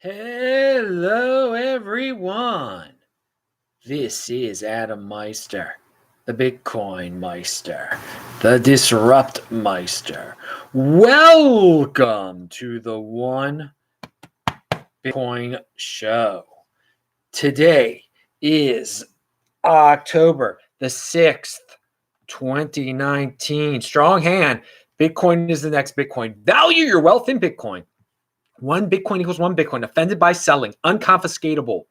Hello, everyone. This is Adam Meister, the Bitcoin Meister, the Disrupt Meister. Welcome to the One Bitcoin Show. Today is October the 6th, 2019. Strong hand. Bitcoin is the next Bitcoin. Value your wealth in Bitcoin. One Bitcoin equals one Bitcoin. Offended by selling. Unconfiscatable.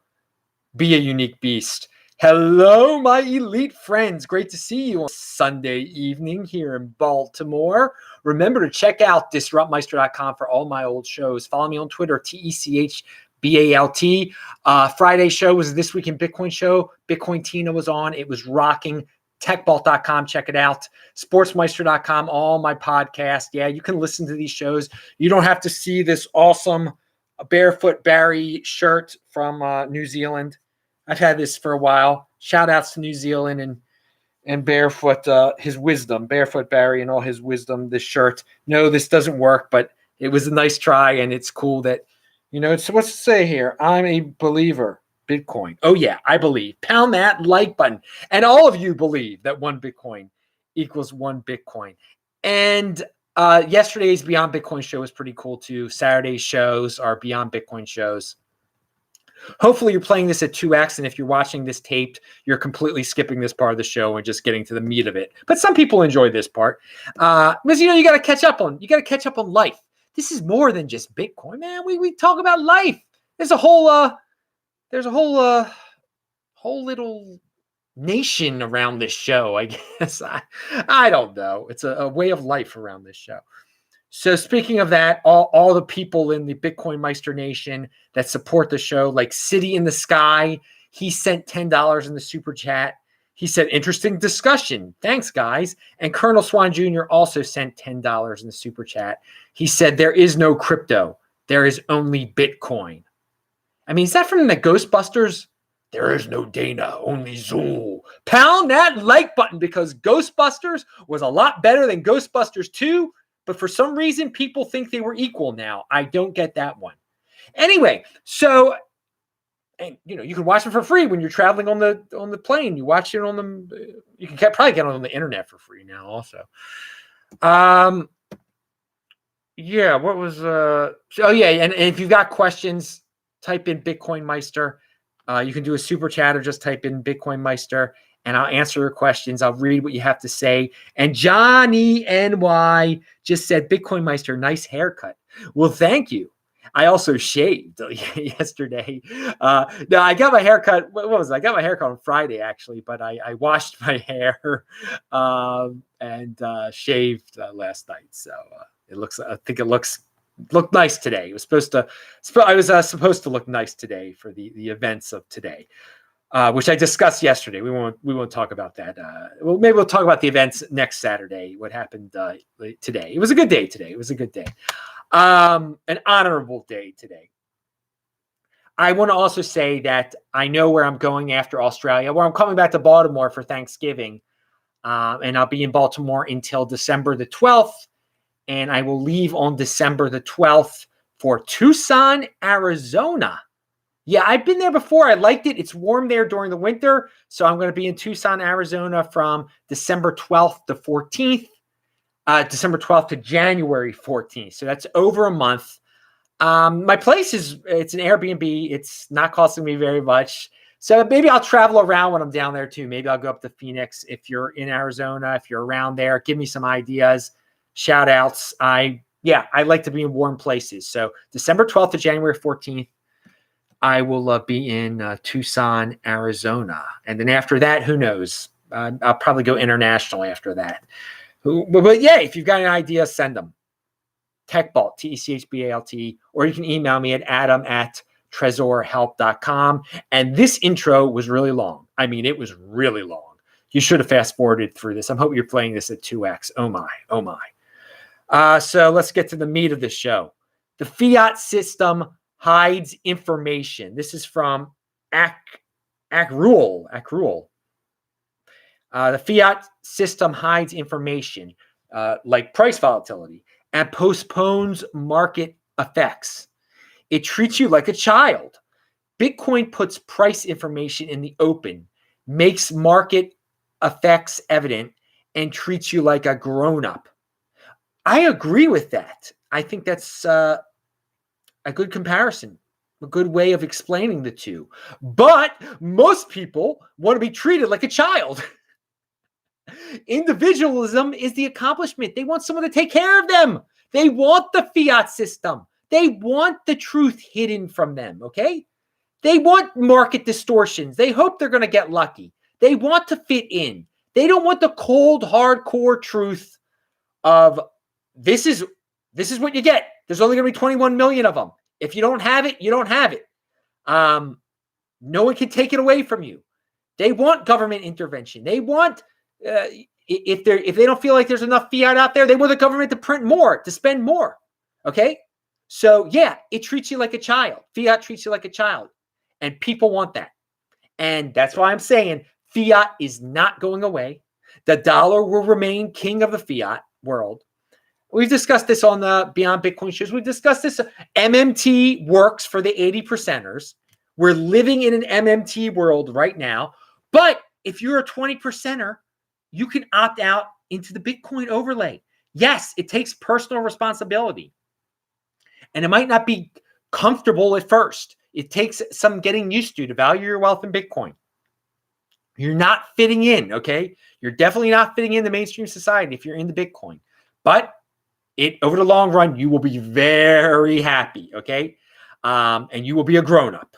Be a unique beast. Hello, my elite friends. Great to see you on Sunday evening here in Baltimore. Remember to check out disruptmeister.com for all my old shows. Follow me on Twitter, TECHBALT. Friday show was This Week in Bitcoin show. Bitcoin Tina was on. It was rocking. Techbalt.com, check it out. Sportsmeister.com, all my podcasts. Yeah, you can listen to these shows. You don't have to see this awesome Barefoot Barry shirt from New Zealand. I've had this for a while. Shout outs to New Zealand and Barefoot, his wisdom, Barefoot Barry and all his wisdom, this shirt. No, this doesn't work, but it was a nice try, and it's cool that, so what's to say here? I'm a believer. Bitcoin. Oh, yeah, I believe. Pound that like button. And all of you believe that one Bitcoin equals one Bitcoin. And yesterday's Beyond Bitcoin show was pretty cool, too. Saturday's shows are Beyond Bitcoin shows. Hopefully, you're playing this at 2x. And if you're watching this taped, you're completely skipping this part of the show and just getting to the meat of it. But some people enjoy this part. Because, you got to catch up on life. This is more than just Bitcoin, man. We talk about life. There's a whole little nation around this show, I guess. I don't know. It's a way of life around this show. So speaking of that, all the people in the Bitcoin Meister Nation that support the show, like City in the Sky, he sent $10 in the super chat. He said, interesting discussion. Thanks, guys. And Colonel Swan Jr. also sent $10 in the super chat. He said, there is no crypto. There is only Bitcoin. I mean, is that from the Ghostbusters? There is no Dana, only Zool. Pound that like button because Ghostbusters was a lot better than Ghostbusters 2, but for some reason, people think they were equal now. I don't get that one. Anyway, so, and you can watch it for free when you're traveling on the plane. You watch it on the, you can probably get it on the internet for free now also. Yeah, what was, and if you've got questions, type in Bitcoin Meister. You can do a super chat or just type in Bitcoin Meister, and I'll answer your questions. I'll read what you have to say. And Johnny NY just said, Bitcoin Meister, nice haircut. Well, thank you. I also shaved yesterday. No, I got my haircut. What was it? I got my haircut on Friday, actually, but I washed my hair and shaved last night. So I think it looked nice today. It was supposed to. I was supposed to look nice today for the events of today, which I discussed yesterday. We won't talk about that. Well, maybe we'll talk about the events next Saturday. What happened today? It was a good day today. It was a good day, an honorable day today. I want to also say that I know where I'm going after Australia. Where I'm coming back to Baltimore for Thanksgiving, and I'll be in Baltimore until December the 12th. And I will leave on December the 12th for Tucson, Arizona. Yeah, I've been there before. I liked it. It's warm there during the winter. So I'm going to be in Tucson, Arizona from December 12th to 14th, December 12th to January 14th. So that's over a month. My place it's an Airbnb. It's not costing me very much. So maybe I'll travel around when I'm down there too. Maybe I'll go up to Phoenix. If you're in Arizona, if you're around there, give me some ideas. Shout outs. I like to be in warm places. So December 12th to January 14th, I will be in Tucson, Arizona. And then after that, who knows? I'll probably go international after that. But yeah, if you've got an idea, send them. Techbalt, TECHBALT, or you can email me at adam@tresorhelp.com. And this intro was really long. I mean, it was really long. You should have fast forwarded through this. I'm hoping you're playing this at 2x. Oh my. So let's get to the meat of the show. The fiat system hides information. This is from Akrul. The fiat system hides information like price volatility and postpones market effects. It treats you like a child. Bitcoin puts price information in the open, makes market effects evident, and treats you like a grown-up. I agree with that. I think that's a good comparison, a good way of explaining the two. But most people want to be treated like a child. Individualism is the accomplishment. They want someone to take care of them. They want the fiat system. They want the truth hidden from them, okay? They want market distortions. They hope they're going to get lucky. They want to fit in. They don't want the cold, hardcore truth of this is what you get. There's only going to be 21 million of them. If you don't have it, you don't have it. No one can take it away from you. They want government intervention. They want, if they don't feel like there's enough fiat out there, they want the government to print more, to spend more. Okay? So yeah, it treats you like a child. Fiat treats you like a child. And people want that. And that's why I'm saying fiat is not going away. The dollar will remain king of the fiat world. We've discussed this on the Beyond Bitcoin shows. We've discussed this. MMT works for the 80%ers. We're living in an MMT world right now. But if you're a 20%er, you can opt out into the Bitcoin overlay. Yes, it takes personal responsibility. And it might not be comfortable at first. It takes some getting used to value your wealth in Bitcoin. You're not fitting in, okay? You're definitely not fitting in the mainstream society if you're in the Bitcoin. But over the long run, you will be very happy, okay? And you will be a grown-up.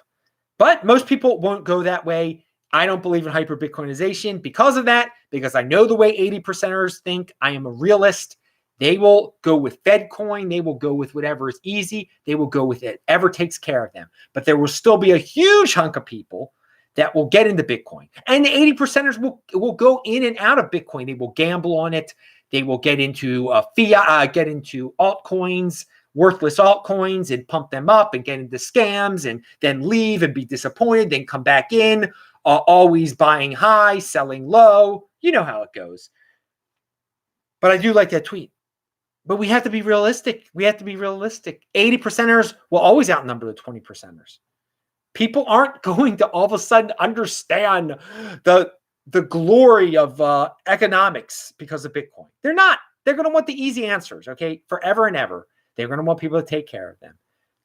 But most people won't go that way. I don't believe in hyper-Bitcoinization because of that, because I know the way 80%ers think. I am a realist. They will go with FedCoin. They will go with whatever is easy. They will go with whatever takes care of them. But there will still be a huge hunk of people that will get into Bitcoin. And the 80%ers will go in and out of Bitcoin. They will gamble on it. They will get into fiat, get into altcoins, worthless altcoins, and pump them up and get into scams and then leave and be disappointed, then come back in, always buying high, selling low. You know how it goes. But I do like that tweet. But we have to be realistic. 80%ers will always outnumber the 20%ers. People aren't going to all of a sudden understand the glory of economics because of Bitcoin. They're not. They're going to want the easy answers, okay, forever and ever. They're going to want people to take care of them.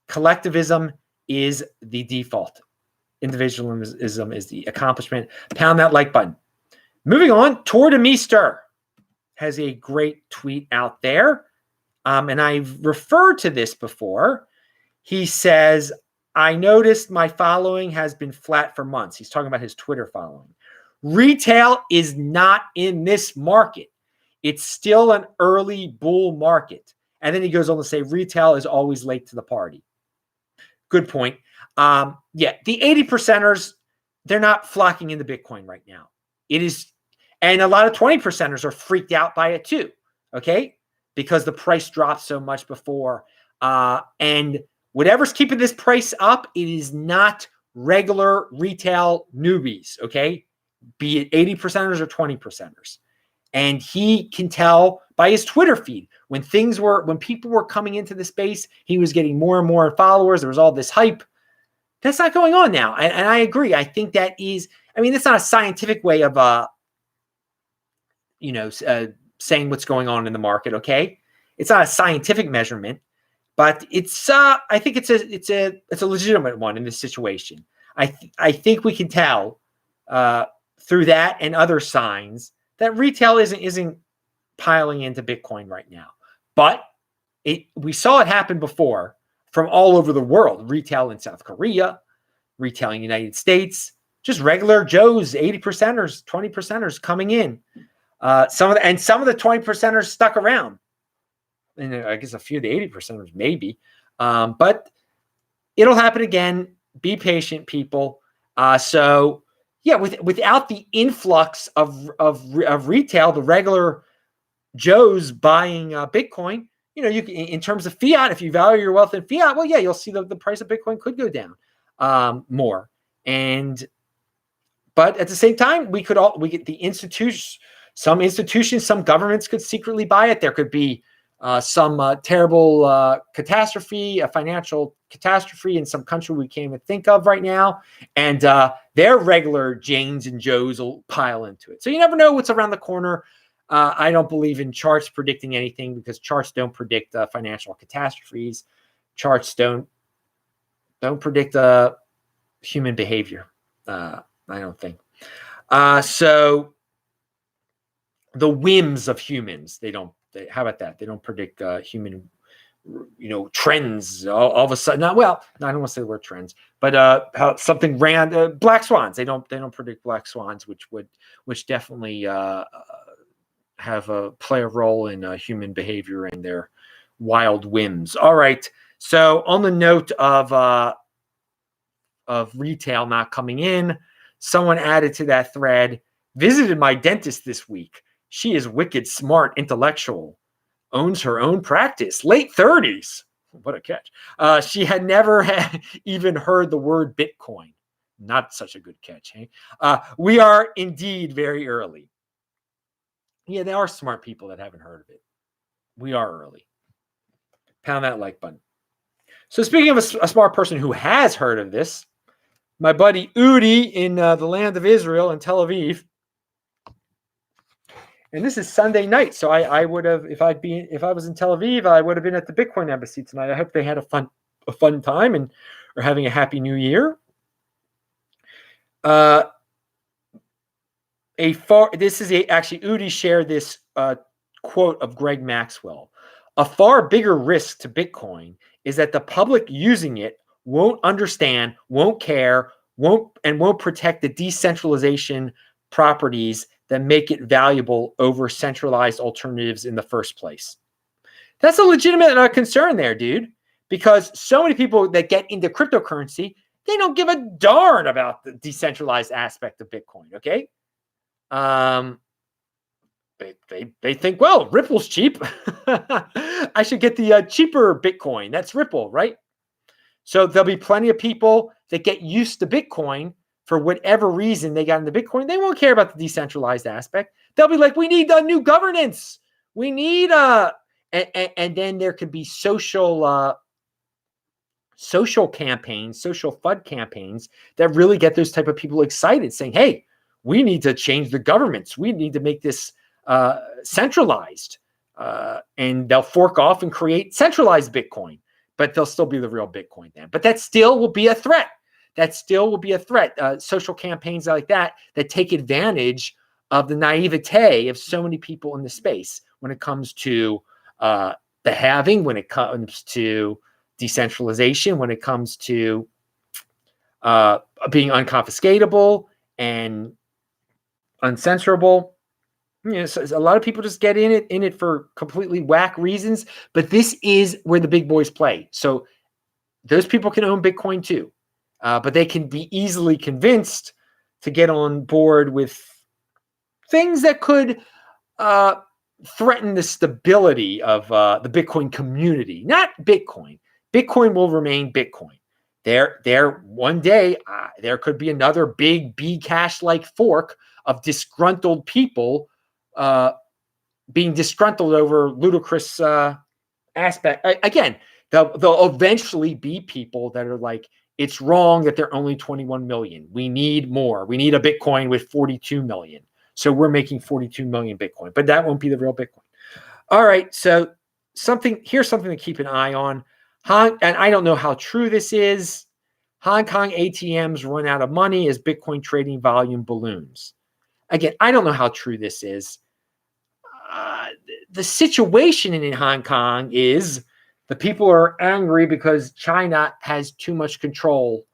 Collectivism is the default. Individualism is the accomplishment. Pound that like button. Moving on, Tour de Meester has a great tweet out there. And I've referred to this before. He says, I noticed my following has been flat for months. He's talking about his Twitter following. Retail is not in this market. It's still an early bull market. And then he goes on to say, retail is always late to the party. Good point. Yeah, the 80%ers, they're not flocking into Bitcoin right now. It is, and a lot of 20%ers are freaked out by it too, okay? Because the price dropped so much before. And whatever's keeping this price up, it is not regular retail newbies, okay? Be it 80%ers or 20%ers. And he can tell by his Twitter feed when people were coming into the space, he was getting more and more followers. There was all this hype. That's not going on now. And I agree. I think that is, it's not a scientific way of, saying what's going on in the market. Okay. It's not a scientific measurement, but it's, I think it's a legitimate one in this situation. I think we can tell, through that and other signs that retail isn't piling into Bitcoin right now. But we saw it happen before from all over the world. Retail in South Korea, retail in the United States, just regular Joes, 80%ers, 20%ers coming in. Some of the 20%ers stuck around. And I guess a few of the 80%ers maybe. But it'll happen again. Be patient, people. So yeah, without the influx of retail, the regular Joes buying Bitcoin, you can, in terms of fiat, if you value your wealth in fiat, well, yeah, you'll see the price of Bitcoin could go down more. But at the same time, we get the institutions, some governments could secretly buy it. There could be some terrible catastrophe, a financial catastrophe in some country we can't even think of right now, and their regular Janes and Joes will pile into it. So you never know what's around the corner. I don't believe in charts predicting anything because charts don't predict financial catastrophes. Charts don't predict human behavior. I don't think. So the whims of humans, how about that? They don't predict human, trends all of a sudden. I don't want to say the word trends, but how something ran black swans. They don't predict black swans, which definitely play a role in human behavior and their wild whims. All right. So on the note of retail not coming in, someone added to that thread, visited my dentist this week. She is wicked smart, intellectual, owns her own practice, late 30s. What a catch. She had never even heard the word Bitcoin. Not such a good catch. Hey? We are indeed very early. Yeah, there are smart people that haven't heard of it. We are early. Pound that like button. So speaking of a smart person who has heard of this, my buddy Udi in the land of Israel in Tel Aviv. And this is Sunday night, so I would have, if I was in Tel Aviv, I would have been at the Bitcoin embassy tonight. I hope they had a fun time and are having a happy new year. Actually Udi shared this quote of Greg Maxwell. A far bigger risk to Bitcoin is that the public using it won't understand, won't care, won't protect the decentralization properties that make it valuable over centralized alternatives in the first place. That's a legitimate concern there, dude, because so many people that get into cryptocurrency, they don't give a darn about the decentralized aspect of Bitcoin, okay? They think, well, Ripple's cheap. I should get the cheaper Bitcoin. That's Ripple, right? So there'll be plenty of people that get used to Bitcoin for whatever reason they got into Bitcoin. They won't care about the decentralized aspect. They'll be like, we need a new governance. We need and then there could be social campaigns, social FUD campaigns that really get those type of people excited, saying, hey, we need to change the governments. We need to make this centralized. And they'll fork off and create centralized Bitcoin, but they'll still be the real Bitcoin then. But that still will be a threat. Social campaigns like that take advantage of the naivete of so many people in the space when it comes to the halving, when it comes to decentralization, when it comes to being unconfiscatable and uncensorable. So a lot of people just get in it for completely whack reasons, but this is where the big boys play. So those people can own Bitcoin too. But they can be easily convinced to get on board with things that could threaten the stability of the Bitcoin community. Not Bitcoin. Bitcoin will remain Bitcoin. There one day, there could be another big Bcash-like fork of disgruntled people being disgruntled over ludicrous aspect. Again, there'll eventually be people that are like, it's wrong that there are only 21 million. We need more. We need a Bitcoin with 42 million. So we're making 42 million Bitcoin, but that won't be the real Bitcoin. All right. So here's something to keep an eye on. And I don't know how true this is. Hong Kong ATMs run out of money as Bitcoin trading volume balloons. Again, I don't know how true this is. The situation in Hong Kong is the people are angry because China has too much control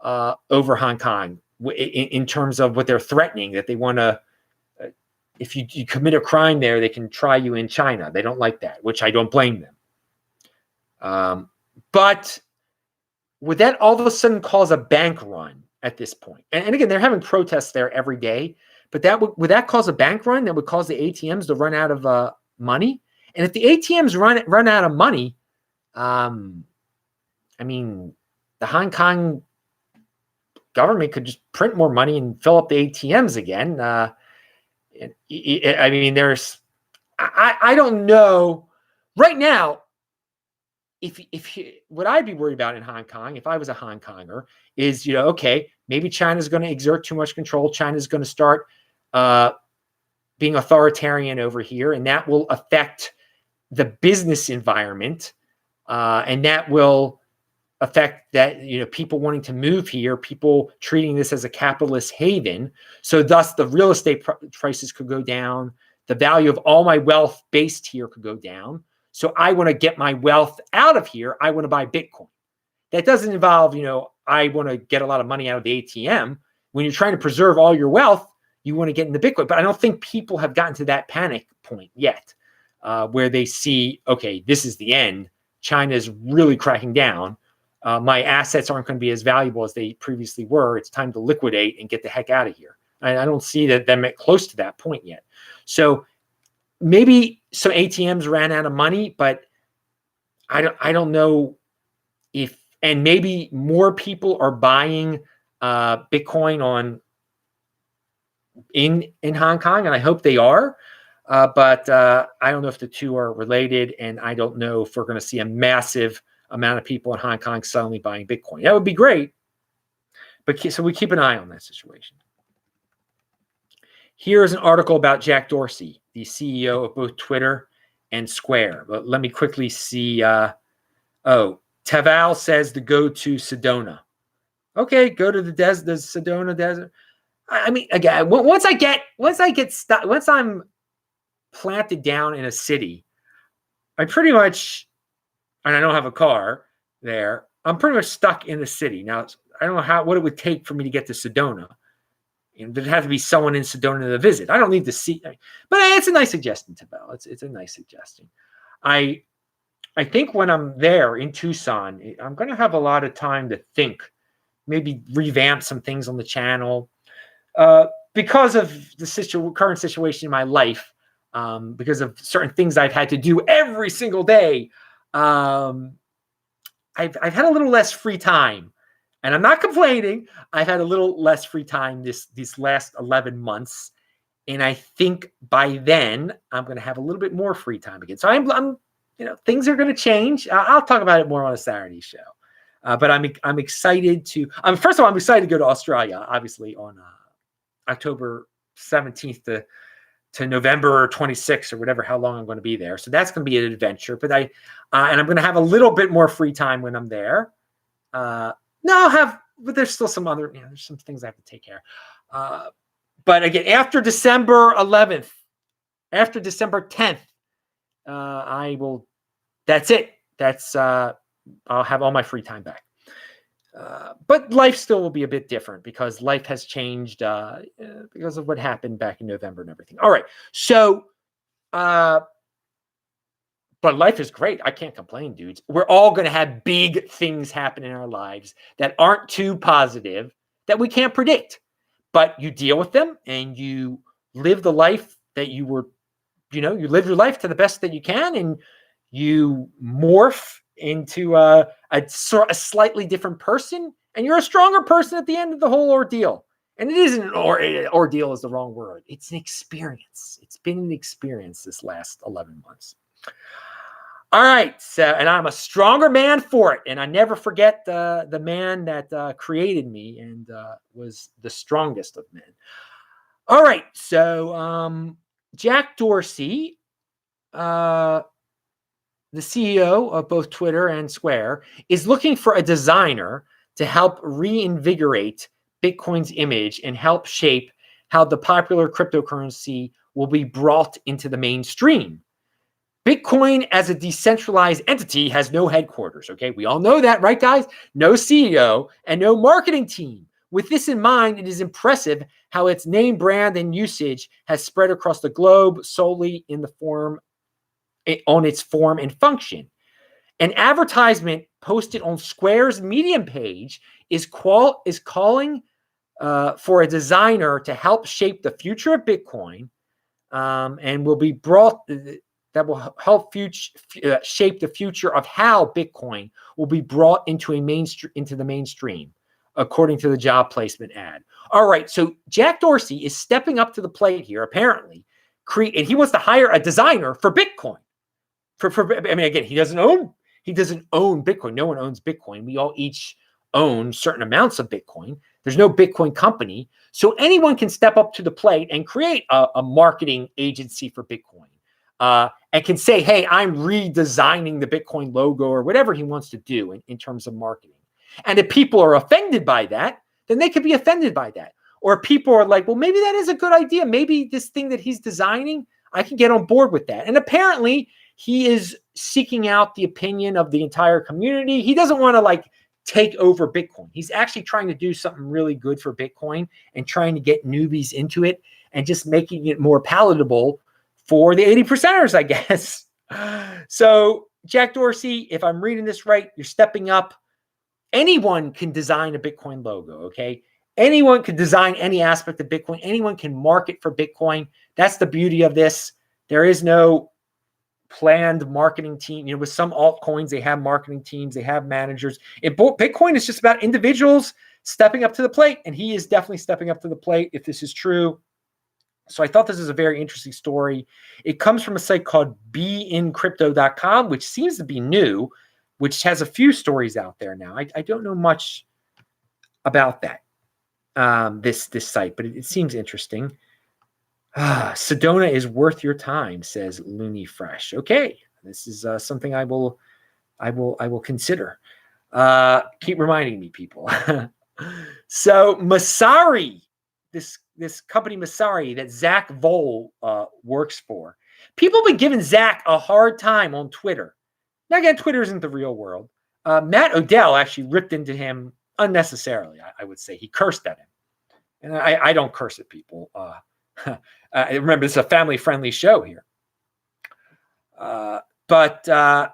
over Hong Kong in terms of what they're threatening, that they want to, if you commit a crime there, they can try you in China. They don't like that, which I don't blame them. But would that all of a sudden cause a bank run at this point? And again, they're having protests there every day, but would that cause a bank run that would cause the ATMs to run out of money? And if the ATMs run out of money, I mean, the Hong Kong government could just print more money and fill up the ATMs again. I mean, I don't know right now, what I'd be worried about in Hong Kong, if I was a Hong Konger, is, okay, maybe China's going to exert too much control. China's going to start being authoritarian over here, and that will affect the business environment, and that will affect that, people wanting to move here, people treating this as a capitalist haven. So thus the real estate prices could go down. The value of all my wealth based here could go down. So I want to get my wealth out of here. I want to buy Bitcoin. That doesn't involve, I want to get a lot of money out of the ATM. When you're trying to preserve all your wealth, you want to get into Bitcoin. But I don't think people have gotten to that panic point yet, where they see, okay, this is the end. China is really cracking down. My assets aren't going to be as valuable as they previously were. It's time to liquidate and get the heck out of here. I don't see them close to that point yet. So maybe some ATMs ran out of money, but I don't know if, and maybe more people are buying Bitcoin in Hong Kong, and I hope they are. But I don't know if the two are related, and I don't know if we're going to see a massive amount of people in Hong Kong suddenly buying Bitcoin. That would be great. But so we keep an eye on that situation. Here's an article about Jack Dorsey, the CEO of both Twitter and Square. But let me quickly see. Taval says to go to Sedona. Okay, go to the Sedona desert. I mean, again, once I'm planted down in a city, I pretty much, and I don't have a car there, I'm pretty much stuck in the city. Now, I don't know what it would take for me to get to Sedona. There'd have to be someone in Sedona to visit. I don't need to see, but it's a nice suggestion, Tabell. It's a nice suggestion. I think when I'm there in Tucson, I'm going to have a lot of time to think, maybe revamp some things on the channel. Because of the current situation in my life, because of certain things I've had to do every single day, I've had a little less free time, and I'm not complaining. I've had a little less free time these last 11 months, and I think by then I'm going to have a little bit more free time again. So I'm things are going to change. I'll talk about it more on a Saturday show, but I'm excited to. First of all, I'm excited to go to Australia, obviously on October 17th to November 26th or whatever, how long I'm going to be there. So that's going to be an adventure. But and I'm going to have a little bit more free time when I'm there. But there's still some other, there's some things I have to take care of. But again, after December 11th, after December 10th, that's it. I'll have all my free time back. But life still will be a bit different because life has changed because of what happened back in November and everything. All right. So, but life is great. I can't complain, dudes. We're all going to have big things happen in our lives that aren't too positive, that we can't predict. But you deal with them and you live the life that you were, you live your life to the best that you can, and you morph into a slightly different person, and you're a stronger person at the end of the whole ordeal. And it isn't an ordeal is the wrong word. It's an experience. It's been an experience this last 11 months. All right. So, and I'm a stronger man for it. And I never forget the man that created me and was the strongest of men. All right. So Jack Dorsey, the CEO of both Twitter and Square, is looking for a designer to help reinvigorate Bitcoin's image and help shape how the popular cryptocurrency will be brought into the mainstream. Bitcoin as a decentralized entity has no headquarters, okay? We all know that, right, guys? No CEO and no marketing team. With this in mind, it is impressive how its name, brand, and usage has spread across the globe solely on its form and function. An advertisement posted on Square's Medium page is calling for a designer to help shape the future of Bitcoin, and will be brought. That will help shape the future of how Bitcoin will be brought into the mainstream, according to the job placement ad. All right, so Jack Dorsey is stepping up to the plate here, apparently, and he wants to hire a designer for Bitcoin. I mean, again, he doesn't own Bitcoin. No one owns Bitcoin. We all each own certain amounts of Bitcoin. There's no Bitcoin company. So anyone can step up to the plate and create a marketing agency for Bitcoin. And can say, hey, I'm redesigning the Bitcoin logo or whatever he wants to do in terms of marketing. And if people are offended by that, then they could be offended by that. Or people are like, well, maybe that is a good idea. Maybe this thing that he's designing, I can get on board with that. And apparently he is seeking out the opinion of the entire community. He doesn't want to like take over Bitcoin. He's actually trying to do something really good for Bitcoin and trying to get newbies into it and just making it more palatable for the 80%ers, I guess. So Jack Dorsey, if I'm reading this right, you're stepping up. Anyone can design a Bitcoin logo, okay? Anyone can design any aspect of Bitcoin. Anyone can market for Bitcoin. That's the beauty of this. There is no planned marketing team. You know, with some altcoins, they have marketing teams, they have managers. Bitcoin is just about individuals stepping up to the plate, and he is definitely stepping up to the plate if this is true. So I thought this is a very interesting story. It comes from a site called beincrypto.com, which seems to be new, which has a few stories out there now. I don't know much about that, this site, but it seems interesting. Sedona is worth your time, says Looney Fresh. Okay, this is something I will consider. Keep reminding me, people. So Masari, this company Masari that Zach Vole works for. People have been giving Zach a hard time on Twitter. Now, again, Twitter isn't the real world. Matt Odell actually ripped into him unnecessarily, I would say. He cursed at him. And I don't curse at people. Remember, it's a family-friendly show here. But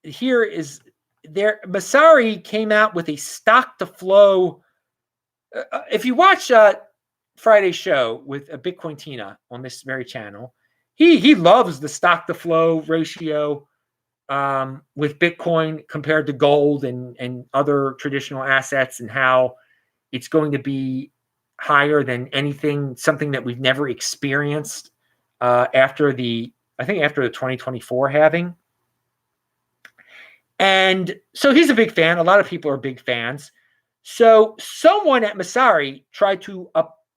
here is there. Masari came out with a stock to flow. If you watch Friday's show with Bitcoin Tina on this very channel, he loves the stock to flow ratio with Bitcoin compared to gold and other traditional assets, and how it's going to be higher than something that we've never experienced after the 2024 halving. And so he's a big fan. A lot of people are big fans. So someone at Masari tried to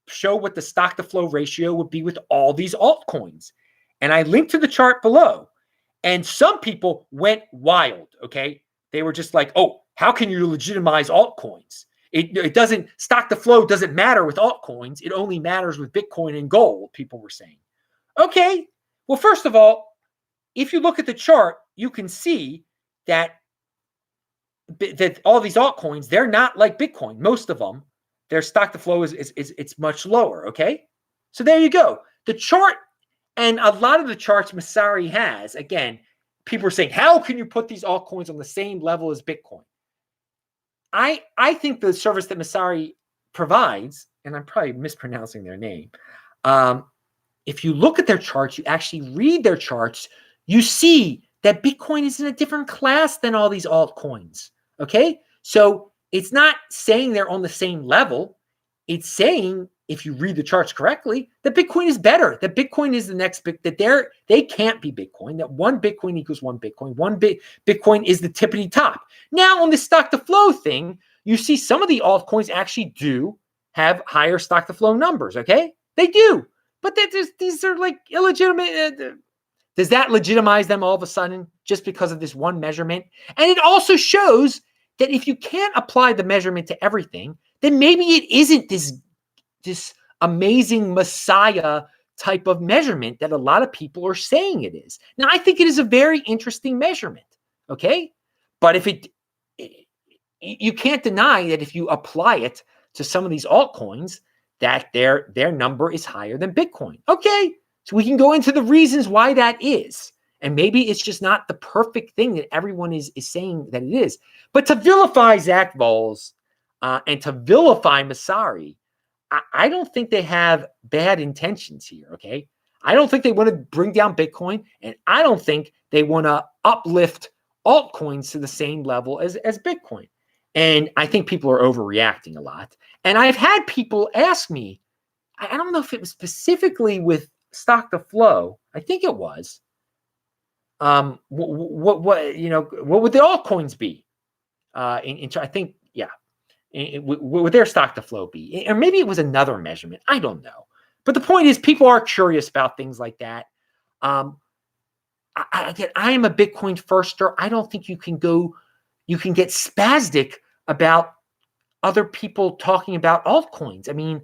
show what the stock to flow ratio would be with all these altcoins. And I linked to the chart below. And some people went wild, okay? They were just like, oh, how can you legitimize altcoins? It doesn't, stock to flow doesn't matter with altcoins. It only matters with Bitcoin and gold, people were saying. Okay, well, first of all, if you look at the chart, you can see that all these altcoins, they're not like Bitcoin. Most of them, their stock to flow is it's much lower, okay? So there you go. The chart, and a lot of the charts Masari has, again, people are saying, how can you put these altcoins on the same level as Bitcoin? I think the service that Masari provides, and I'm probably mispronouncing their name, if you look at their charts, you actually read their charts, you see that Bitcoin is in a different class than all these altcoins, okay? So it's not saying they're on the same level. It's saying, if you read the charts correctly, that Bitcoin is better, that Bitcoin is the next big, that they can't be Bitcoin, that one Bitcoin equals one Bitcoin, Bitcoin is the tippity top. Now on the stock to flow thing, you see some of the altcoins actually do have higher stock to flow numbers, okay? They do, but these are like illegitimate. Does that legitimize them all of a sudden just because of this one measurement? And it also shows that if you can't apply the measurement to everything, then maybe it isn't this amazing messiah type of measurement that a lot of people are saying it is. Now, I think it is a very interesting measurement, okay? But you can't deny that if you apply it to some of these altcoins, that their number is higher than Bitcoin. Okay, so we can go into the reasons why that is. And maybe it's just not the perfect thing that everyone is saying that it is. But to vilify Zach Voles and to vilify Masari, I don't think they have bad intentions here, okay? I don't think they want to bring down Bitcoin, and I don't think they want to uplift altcoins to the same level as Bitcoin. And I think people are overreacting a lot. And I've had people ask me, I don't know if it was specifically with stock to flow. I think it was. what what would the altcoins be? I think, yeah, would their stock to flow be? Or maybe it was another measurement. I don't know. But the point is, people are curious about things like that. Again, I am a Bitcoin firster. I don't think you can get spastic about other people talking about altcoins. I mean,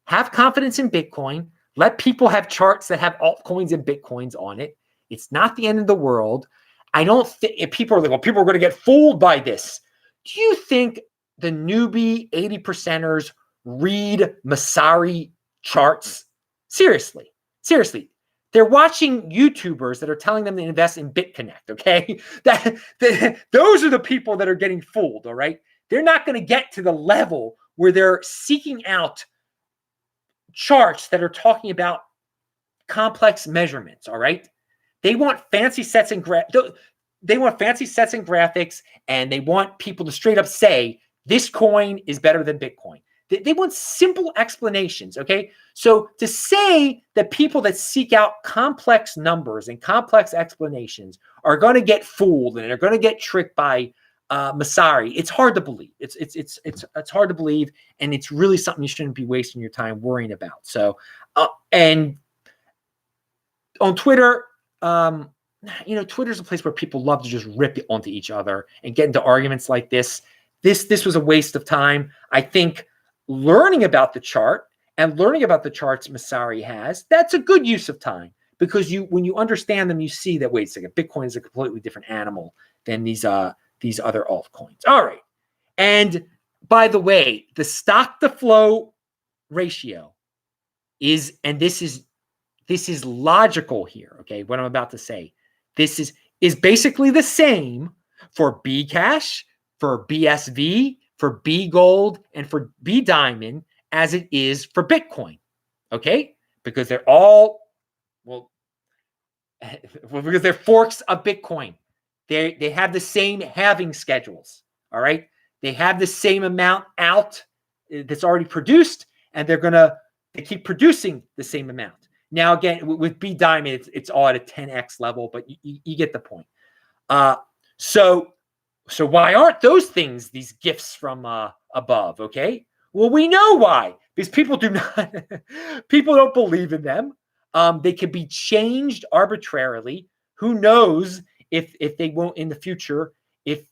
have confidence in Bitcoin. Let people have charts that have altcoins and Bitcoins on it. It's not the end of the world. I don't think people are like, well, people are going to get fooled by this. Do you think the newbie 80%ers read Masari charts? Seriously. They're watching YouTubers that are telling them to invest in BitConnect, okay? Those are the people that are getting fooled, all right? They're not going to get to the level where they're seeking out charts that are talking about complex measurements, all right? They want fancy sets and graphics, and they want people to straight up say, this coin is better than Bitcoin. They want simple explanations, okay? So to say that people that seek out complex numbers and complex explanations are going to get fooled and are going to get tricked by Masari, it's hard to believe. It's hard to believe, and it's really something you shouldn't be wasting your time worrying about. So, and on Twitter, Twitter's a place where people love to just rip it onto each other and get into arguments like this. This was a waste of time. I think learning about the chart and learning about the charts Masari has, that's a good use of time, because when you understand them, you see that, wait a second, Bitcoin is a completely different animal than these other altcoins. All right. And by the way, the stock to flow ratio is, and this is logical here, okay, what I'm about to say. This is basically the same for Bcash, for BSV, for B Gold, and for B Diamond as it is for Bitcoin, okay? Because they're all, because they're forks of Bitcoin. They have the same halving schedules, all right? They have the same amount out that's already produced, and they keep producing the same amount. Now, again, with B Diamond, it's all at a 10x level, but you get the point. So why aren't those things these gifts from above? Okay, well, we know why, because people don't believe in them. They can be changed arbitrarily. Who knows if they won't in the future? If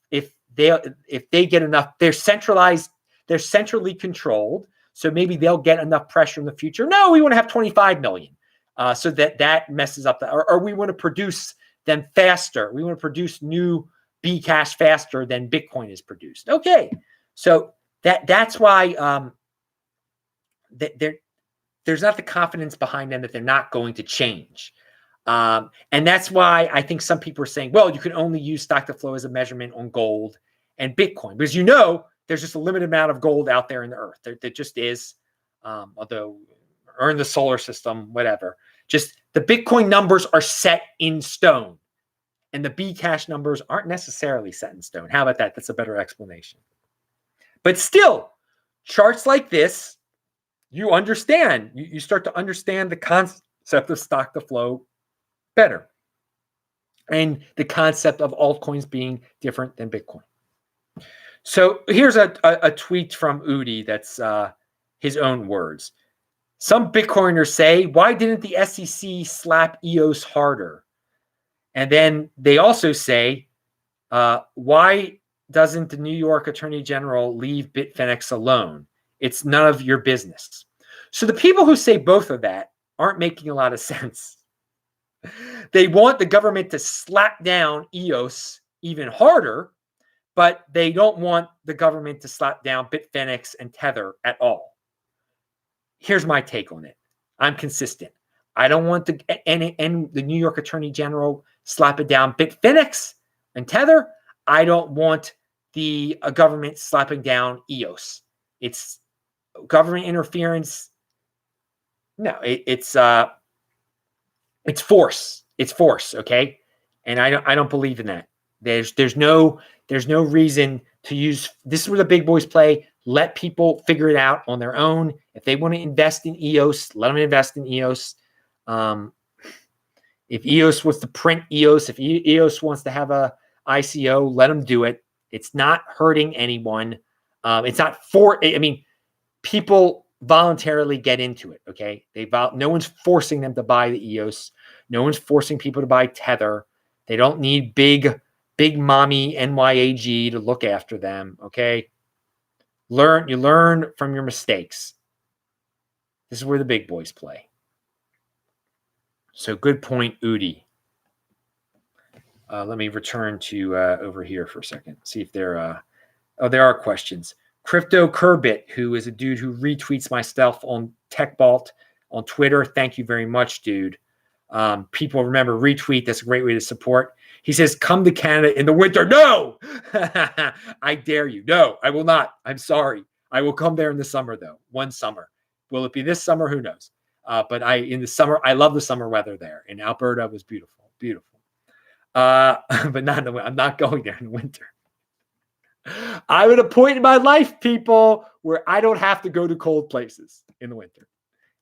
they get enough, they're centralized. They're centrally controlled. So maybe they'll get enough pressure in the future. No, we want to have 25 million. So that messes up or we want to produce them faster. We want to produce new Bcash faster than Bitcoin is produced. Okay, so that's why there's not the confidence behind them that they're not going to change, and that's why I think some people are saying, well, you can only use stock to flow as a measurement on gold and Bitcoin, because there's just a limited amount of gold out there in the earth. There just is, although or in the solar system, whatever. Just the Bitcoin numbers are set in stone. And the Bcash numbers aren't necessarily set in stone. How about that? That's a better explanation. But still, charts like this, you understand. You start to understand the concept of stock to flow better. And the concept of altcoins being different than Bitcoin. So here's a tweet from Udi that's his own words. Some Bitcoiners say, why didn't the SEC slap EOS harder? And then they also say, why doesn't the New York Attorney General leave Bitfinex alone? It's none of your business. So the people who say both of that aren't making a lot of sense. They want the government to slap down EOS even harder, but they don't want the government to slap down Bitfinex and Tether at all. Here's my take on it. I'm consistent. I don't want the New York Attorney General slap it down Bitfinex and Tether. I don't want the government slapping down EOS. It's government interference. No, it's force. It's force. Okay, and I don't believe in that. There's no reason to use. This is where the big boys play. Let people figure it out on their own. If they want to invest in EOS, let them invest in EOS. If EOS wants to print EOS, if EOS wants to have a ICO, let them do it. It's not hurting anyone. It's not people voluntarily get into it. Okay. No one's forcing them to buy the EOS. No one's forcing people to buy Tether. They don't need big mommy NYAG to look after them. Okay. You learn from your mistakes. This is where the big boys play. So good point, Udi. Let me return to over here for a second. See if there are questions. Crypto Kerbit, who is a dude who retweets my stuff on TechBalt on Twitter. Thank you very much, dude. People remember retweet. That's a great way to support. He says, come to Canada in the winter. No, I dare you. No, I will not. I'm sorry. I will come there in the summer, though. One summer. Will it be this summer? Who knows? But in the summer, I love the summer weather there. In Alberta, it was beautiful, beautiful. But not in the winter. I'm not going there in the winter. I'm at a point in my life, people, where I don't have to go to cold places in the winter,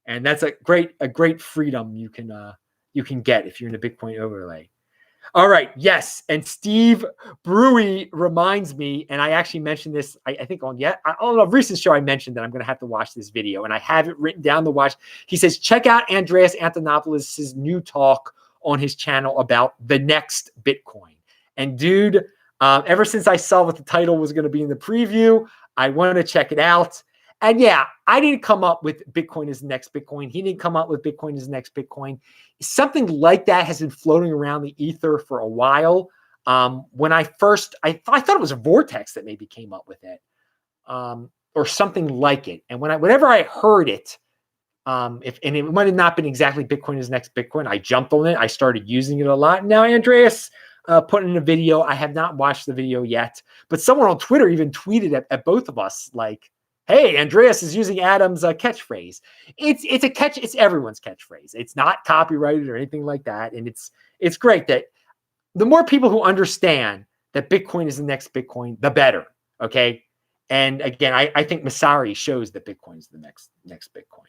and that's a great freedom you can get if you're in a Bitcoin overlay. All right, yes, and Steve Brewy reminds me, and I actually mentioned this, I think on a recent show I mentioned that I'm going to have to watch this video, and I have it written down to watch. He says, check out Andreas Antonopoulos' new talk on his channel about the next Bitcoin. And dude, ever since I saw what the title was going to be in the preview, I wanted to check it out. And yeah, I didn't come up with Bitcoin is the next Bitcoin. He didn't come up with Bitcoin is the next Bitcoin. Something like that has been floating around the ether for a while. When I thought it was a Vortex that maybe came up with it, or something like it. And whenever I heard it, and it might have not been exactly Bitcoin is the next Bitcoin, I jumped on it. I started using it a lot. Now, Andreas put in a video. I have not watched the video yet, but someone on Twitter even tweeted at both of us like, hey, Andreas is using Adam's catchphrase. It's everyone's catchphrase. It's not copyrighted or anything like that. And it's great that the more people who understand that Bitcoin is the next Bitcoin, the better. Okay. And again, I think Masari shows that Bitcoin is the next Bitcoin.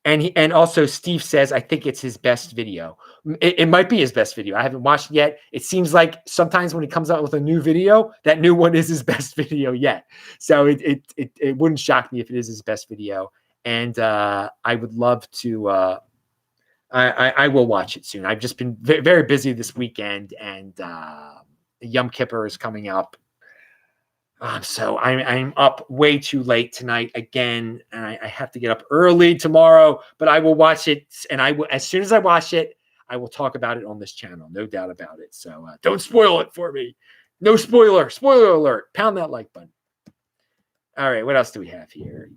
And also Steve says, I think it's his best video. It might be his best video. I haven't watched it yet. It seems like sometimes when he comes out with a new video, that new one is his best video yet. So it wouldn't shock me if it is his best video. And I would love to, I will watch it soon. I've just been very busy this weekend, and Yom Kippur is coming up. So I'm up way too late tonight again, and I have to get up early tomorrow, but I will watch it, and as soon as I watch it, I will talk about it on this channel, no doubt about it. So don't spoil it for me. No spoiler alert. Pound that like button. All right, what else do we have here?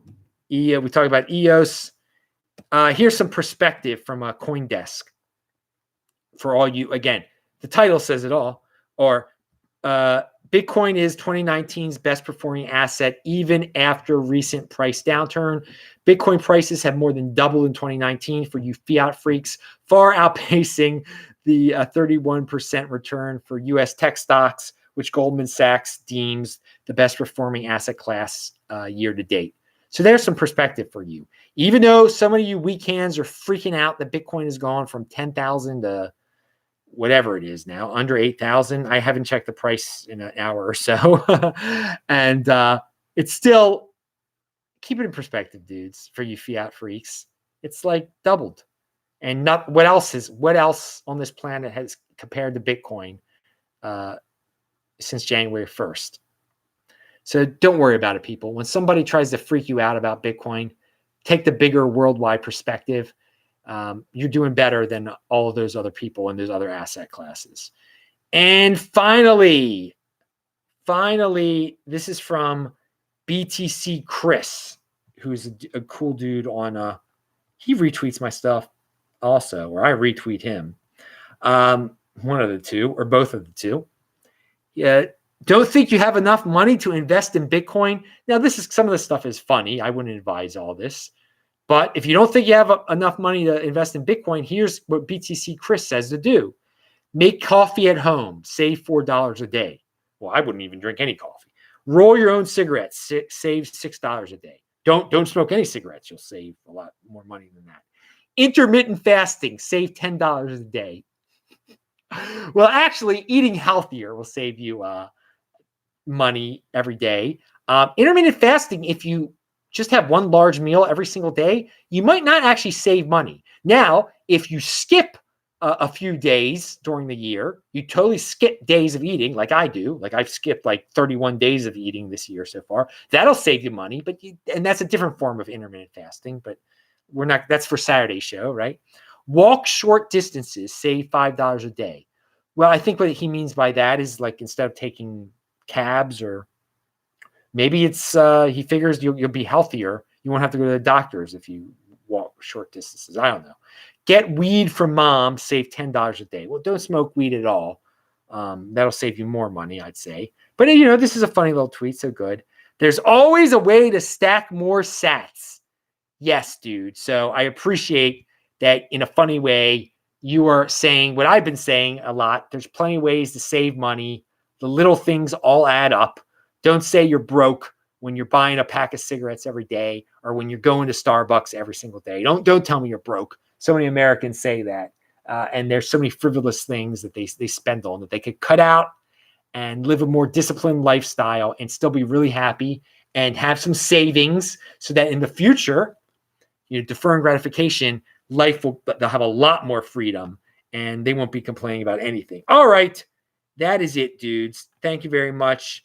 We talked about EOS. Here's some perspective from CoinDesk for all you. Again, the title says it all. Or Bitcoin is 2019's best performing asset, even after recent price downturn. Bitcoin prices have more than doubled in 2019 for you fiat freaks, far outpacing the 31% return for U.S. tech stocks, which Goldman Sachs deems the best performing asset class year to date. So there's some perspective for you. Even though some of you weak hands are freaking out that Bitcoin has gone from 10,000 to whatever it is now, under 8,000. I haven't checked the price in an hour or so. And it's still, keep it in perspective, dudes, for you fiat freaks. It's like doubled. And not what else on this planet has compared to Bitcoin since January 1st. So don't worry about it, people. When somebody tries to freak you out about Bitcoin, take the bigger worldwide perspective. You're doing better than all of those other people and those other asset classes. And finally, this is from BTC Chris, who's a cool dude on, he retweets my stuff also, or I retweet him. One of the two, or both of the two. Yeah. Don't think you have enough money to invest in Bitcoin. Now, some of this stuff is funny. I wouldn't advise all this. But if you don't think you have enough money to invest in Bitcoin, here's what BTC Chris says to do. Make coffee at home. Save $4 a day. Well, I wouldn't even drink any coffee. Roll your own cigarettes. Save $6 a day. Don't smoke any cigarettes. You'll save a lot more money than that. Intermittent fasting, save $10 a day. Well, actually, eating healthier will save you money every day. Intermittent fasting, if you just have one large meal every single day, you might not actually save money. Now, if you skip a few days during the year, you totally skip days of eating like I do. Like I've skipped like 31 days of eating this year so far. That'll save you money, and that's a different form of intermittent fasting, but that's for Saturday's show, right? Walk short distances, save $5 a day. Well, I think what he means by that is like instead of taking cabs, or maybe it's he figures you'll be healthier. You won't have to go to the doctors if you walk short distances. I don't know. Get weed from mom, save $10 a day. Well, don't smoke weed at all. That'll save you more money, I'd say. But this is a funny little tweet, so good. There's always a way to stack more sats. Yes, dude. So I appreciate that in a funny way, you are saying what I've been saying a lot. There's plenty of ways to save money. The little things all add up. Don't say you're broke when you're buying a pack of cigarettes every day, or when you're going to Starbucks every single day. Don't tell me you're broke. So many Americans say that. And there's so many frivolous things that they spend on that they could cut out and live a more disciplined lifestyle and still be really happy and have some savings so that in the future, deferring gratification, they'll have a lot more freedom and they won't be complaining about anything. All right. That is it, dudes. Thank you very much.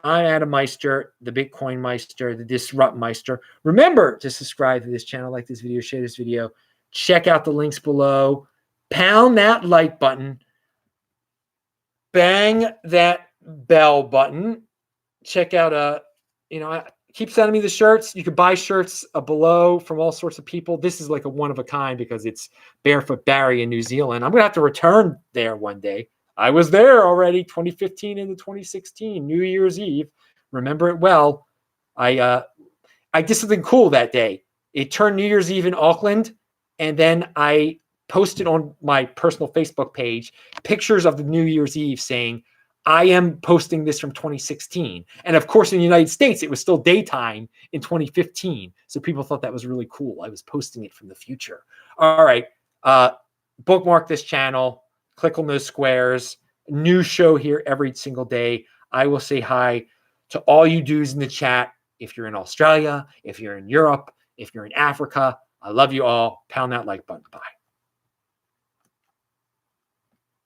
I'm Adam Meister, the Bitcoin Meister, the Disrupt Meister. Remember to subscribe to this channel, like this video, share this video. Check out the links below. Pound that like button. Bang that bell button. Check out, keep sending me the shirts. You can buy shirts below from all sorts of people. This is like a one of a kind because it's Barefoot Barry in New Zealand. I'm going to have to return there one day. I was there already, 2015 into 2016, New Year's Eve. Remember it well. I did something cool that day. It turned New Year's Eve in Auckland, and then I posted on my personal Facebook page pictures of the New Year's Eve saying, I am posting this from 2016. And of course, in the United States, it was still daytime in 2015. So people thought that was really cool. I was posting it from the future. All right. Bookmark this channel. Click on those squares. New show here every single day. I will say hi to all you dudes in the chat. If you're in Australia, if you're in Europe, if you're in Africa, I love you all. Pound that like button. Bye.